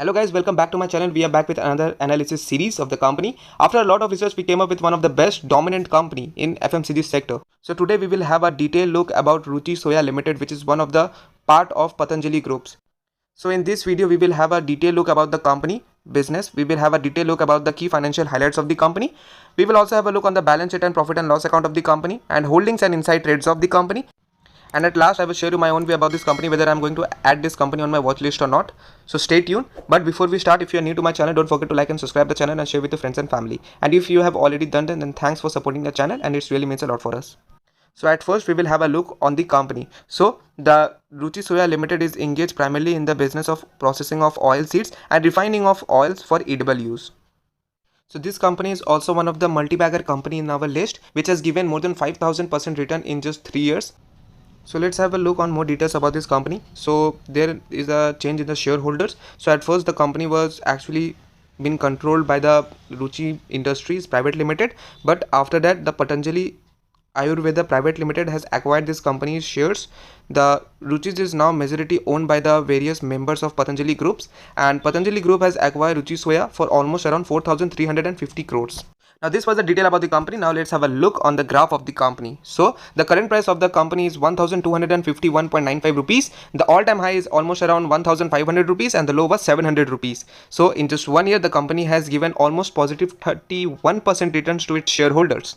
Hello guys, welcome back to my channel. We are back with another analysis series of the company. After a lot of research, we came up with one of the best dominant company in FMCG sector. So today we will have a detailed look about Ruchi Soya Limited, which is one of the part of Patanjali groups. So in this video, we will have a detailed look about the company business. We will have a detailed look about the key financial highlights of the company. We will also have a look on the balance sheet and profit and loss account of the company and holdings and inside trades of the company. And at last, I will share you my own view about this company, whether I'm going to add this company on my watch list or not. So stay tuned. But before we start, if you are new to my channel, don't forget to like and subscribe the channel and share with your friends and family. And if you have already done that, then thanks for supporting the channel, and it really means a lot for us. So at first, we will have a look on the company. So the Ruchi Soya Limited is engaged primarily in the business of processing of oil seeds and refining of oils for edible use. So this company is also one of the multi-bagger company in our list, which has given more than 5,000% return in just 3 years. So let's have a look on more details about this company. So there is a change in the shareholders. So at first the company was actually been controlled by the Ruchi Industries Private Limited, but after that the Patanjali Ayurveda Private Limited has acquired this company's shares. The Ruchis is now majority owned by the various members of Patanjali groups, and Patanjali group has acquired Ruchi Soya for almost around 4,350 crores. Now this was the detail about the company. Now let's have a look on the graph of the company. So the current price of the company is 1,251.95 rupees. The all-time high is almost around 1,500 rupees and the low was 700 rupees. So in just 1 year, the company has given almost positive 31% returns to its shareholders.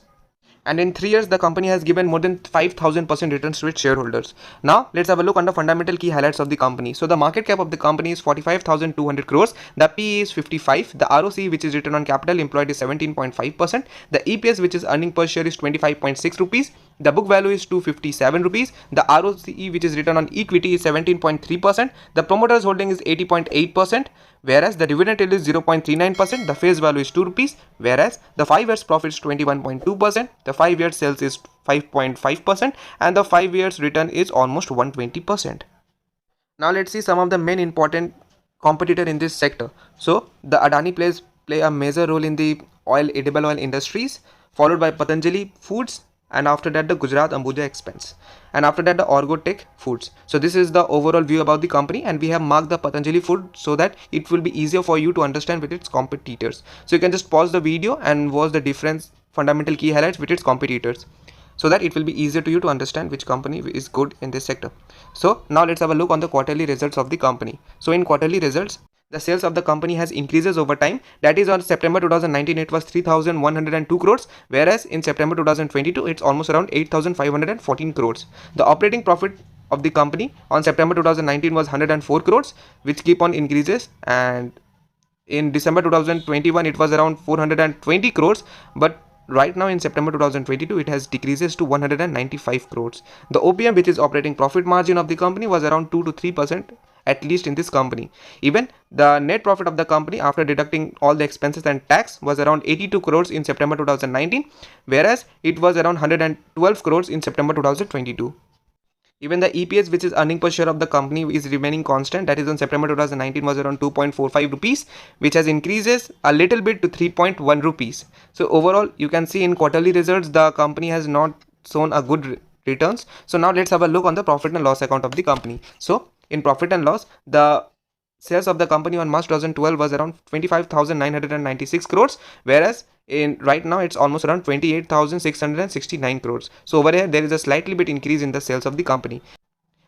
And in 3 years, the company has given more than 5,000% returns to its shareholders. Now, let's have a look on the fundamental key highlights of the company. So, the market cap of the company is 45,200 crores. The PE is 55. The ROCE, which is return on capital employed, is 17.5%. The EPS, which is earning per share, is 25.6 rupees. The book value is 257 rupees. The ROCE, which is return on equity, is 17.3%. The promoters holding is 80.8%. Whereas the dividend yield is 0.39%, the face value is 2 rupees, whereas the 5 years profit is 21.2%, the 5 years sales is 5.5%, and the 5 years return is almost 120%. Now let's see some of the main important competitor in this sector. So the Adani play a major role in the edible oil industries, followed by Patanjali Foods, and after that the Gujarat Ambuja Expense, and after that the Orgotech Foods. So this is the overall view about the company, and we have marked the Patanjali food so that it will be easier for you to understand with its competitors. So you can just pause the video and watch the different fundamental key highlights with its competitors, so that it will be easier to you to understand which company is good in this sector. So now let's have a look on the quarterly results of the company. So in quarterly results, the sales of the company has increases over time. That is, on September 2019 it was 3,102 crores, whereas in September 2022 it's almost around 8,514 crores. The operating profit of the company on September 2019 was 104 crores, which keep on increases, and in December 2021 it was around 420 crores, but right now in September 2022 it has decreases to 195 crores. The OPM, which is operating profit margin of the company, was around 2 to 3% at least in this company. Even the net profit of the company after deducting all the expenses and tax was around 82 crores in September 2019, whereas it was around 112 crores in September 2022. Even the EPS, which is earning per share of the company, is remaining constant. That is, on September 2019 was around 2.45 rupees, which has increases a little bit to 3.1 rupees. So overall, you can see in quarterly results the company has not shown a good returns. So now let's have a look on the profit and loss account of the company. So in profit and loss, the sales of the company on March 2012 was around 25,996 crores, whereas in right now it's almost around 28,669 crores. So over here there is a slightly bit increase in the sales of the company.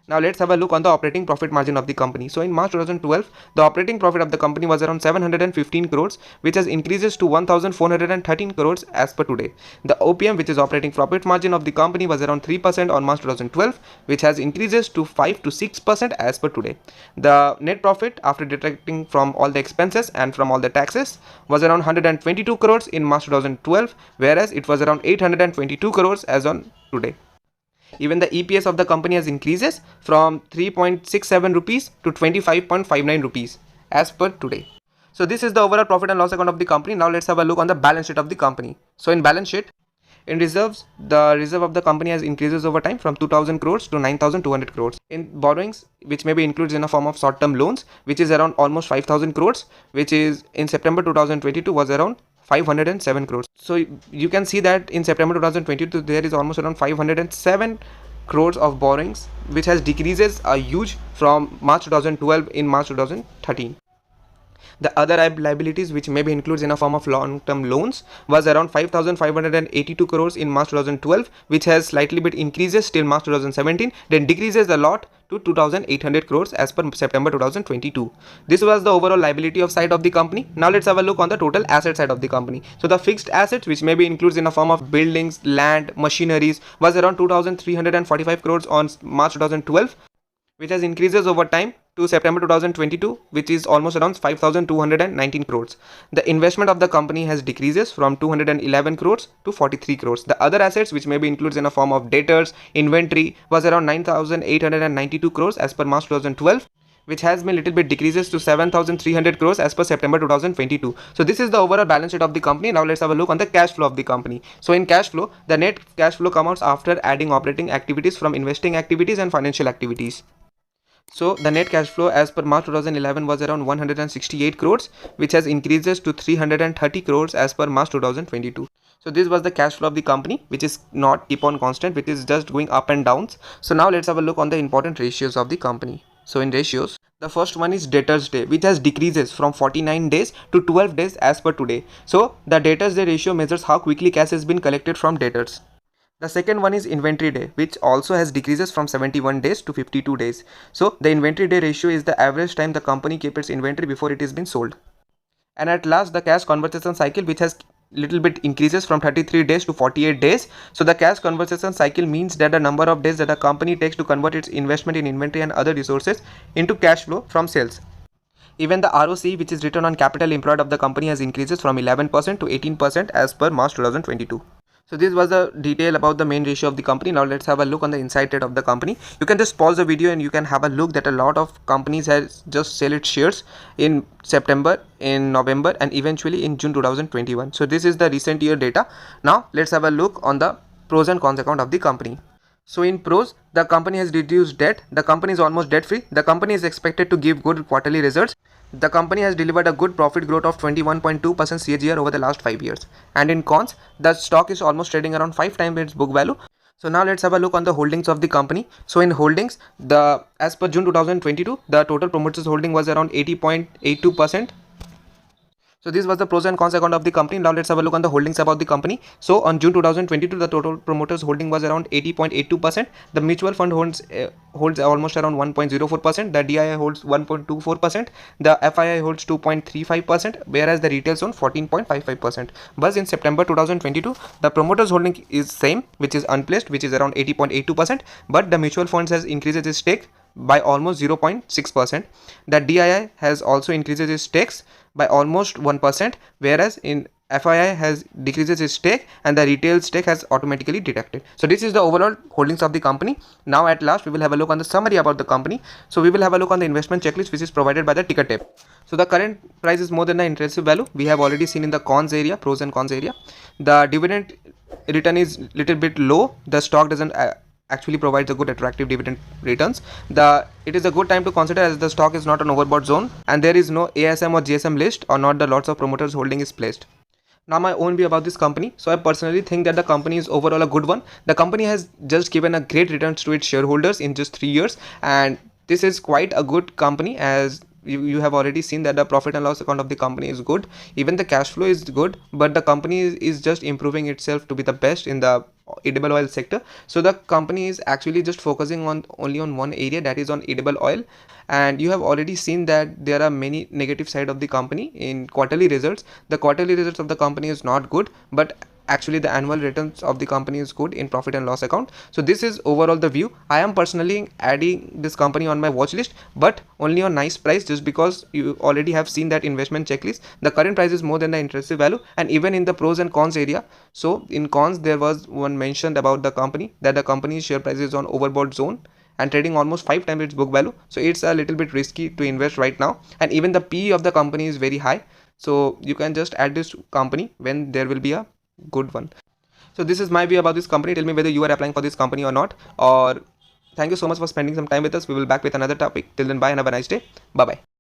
Now let's have a look on the operating profit margin of the company. So in March 2012, the operating profit of the company was around 715 crores, which has increases to 1,413 crores as per today. The OPM, which is operating profit margin of the company, was around 3% on March 2012, which has increases to 5 to 6% as per today. The net profit after deducting from all the expenses and from all the taxes was around 122 crores in March 2012, whereas it was around 822 crores as on today. Even the EPS of the company has increases from 3.67 rupees to 25.59 rupees as per today. So this is the overall profit and loss account of the company. Now let's have a look on the balance sheet of the company. So in balance sheet, in reserves, the reserve of the company has increases over time from 2,000 crores to 9,200 crores. In borrowings, which may be included in a form of short-term loans, which is around almost 5,000 crores, which is in September 2022 was around 507 crores. So you can see that in September 2022 there is almost around 507 crores of borrowings, which has decreases a huge from March 2012 in March 2013. The other liabilities, which maybe includes in a form of long-term loans, was around 5,582 crores in March 2012, which has slightly bit increases till March 2017, then decreases a lot to 2,800 crores as per September 2022. This was the overall liability of side of the company. Now let's have a look on the total asset side of the company. So the fixed assets, which maybe includes in a form of buildings, land, machineries, was around 2,345 crores on March 2012, which has increases over time to September 2022, which is almost around 5,219 crores. The investment of the company has decreases from 211 crores to 43 crores. The other assets, which maybe includes in a form of debtors, inventory, was around 9,892 crores as per March 2012, which has been little bit decreases to 7,300 crores as per September 2022. So this is the overall balance sheet of the company. Now let's have a look on the cash flow of the company. So in cash flow, the net cash flow comes out after adding operating activities from investing activities and financial activities. So the net cash flow as per March 2011 was around 168 crores, which has increases to 330 crores as per March 2022. So this was the cash flow of the company, which is not keep on constant, which is just going up and downs. So now let's have a look on the important ratios of the company. So in ratios, the first one is debtors day, which has decreases from 49 days to 12 days as per today. So the debtors day ratio measures how quickly cash has been collected from debtors. The second one is inventory day, which also has decreases from 71 days to 52 days. So the inventory day ratio is the average time the company keeps its inventory before it is been sold. And at last, the cash conversion cycle, which has little bit increases from 33 days to 48 days. So the cash conversion cycle means that the number of days that a company takes to convert its investment in inventory and other resources into cash flow from sales. Even the ROC, which is return on capital employed of the company, has increases from 11% to 18% as per March 2022. So this was the detail about the main ratio of the company. Now let's have a look on the inside trade of the company. You can just pause the video and you can have a look that a lot of companies has just sell its shares in September, in November, and eventually in June 2021. So this is the recent year data. Now let's have a look on the pros and cons account of the company. So in pros, the company has reduced debt. The company is almost debt free. The company is expected to give good quarterly results. The company has delivered a good profit growth of 21.2% CAGR over the last 5 years. And in cons, the stock is almost trading around 5 times its book value. So now let's have a look on the holdings of the company. So in holdings, as per June 2022, the total promoters holding was around 80.82%. So this was the pros and cons account of the company. Now let's have a look on the holdings about the company. So on June 2022, the total promoters holding was around 80.82%. The mutual fund holds almost around 1.04%. The DII holds 1.24%. The FII holds 2.35%, whereas the retail zone 14.55%. But in September 2022, the promoters holding is same, which is unplaced, which is around 80.82%. But the mutual funds has increased its stake by almost 0.6%. The DII has also increased its stakes by almost 1%, whereas in FII has decreases its stake and the retail stake has automatically deducted. So this is the overall holdings of the company. Now at last we will have a look on the summary about the company. So we will have a look on the investment checklist, which is provided by the ticker tape. So the current price is more than the intrinsic value. We have already seen in the cons area, pros and cons area. The dividend return is little bit low. The stock doesn't actually provides a good attractive dividend returns. It is a good time to consider as the stock is not an overbought zone and there is no ASM or GSM list or not the lots of promoters holding is placed. Now my own view about this company. So I personally think that the company is overall a good one. The company has just given a great returns to its shareholders in just 3 years, and this is quite a good company, as you have already seen that the profit and loss account of the company is good. Even the cash flow is good, but the company is just improving itself to be the best in the edible oil sector. So the company is actually just focusing on only on one area, that is on edible oil. And you have already seen that there are many negative side of the company in quarterly results. The quarterly results of the company is not good, but actually the annual returns of the company is good in profit and loss account. So this is overall the view. I am personally adding this company on my watch list, but only on nice price, just because you already have seen that investment checklist. The current price is more than the intrinsic value, and even in the pros and cons area. So in cons, there was one mentioned about the company that the company's share price is on overbought zone and trading almost 5 times its book value. So it's a little bit risky to invest right now, and even the PE of the company is very high. So you can just add this company when there will be a good one. So this is my view about this company. Tell me whether you are applying for this company or not. Or thank you so much for spending some time with us. We will back with another topic. Till then, bye and have a nice day. Bye bye.